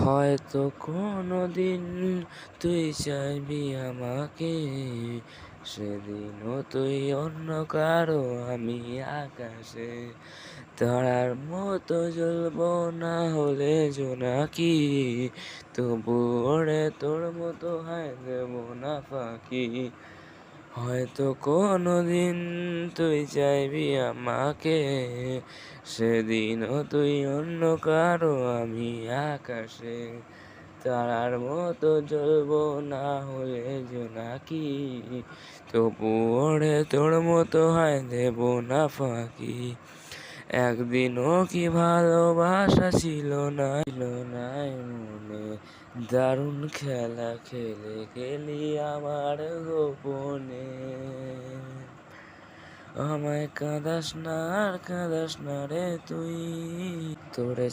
হয়তো কোনোদিন তুই চাইবি আমাকে, সেদিনও তুই অন্য কারো আমি আকাশে। তারার মতো জ্বলবো না হলে জোনাকি, তবু ওরে তোর মতো হায় দেব না ফাঁকি। হয়তো কোনোদিন তুই চাইবি আমাকে, সেদিনও তুই অন্য কারো আমি আকাশে। তারার মতো জ্বলবো না হলে জোনাকি, তবু ওরে তোর মতো হায় দেব না ফাঁকি। একদিনও কি ভালোবাসা ছিল না, ছিল নাই মনে, দারুণ খেলা খেলে গেলি আমার গোপনে। আমায় কাঁদাস না আর কাঁদাস না রে তুই, তোরে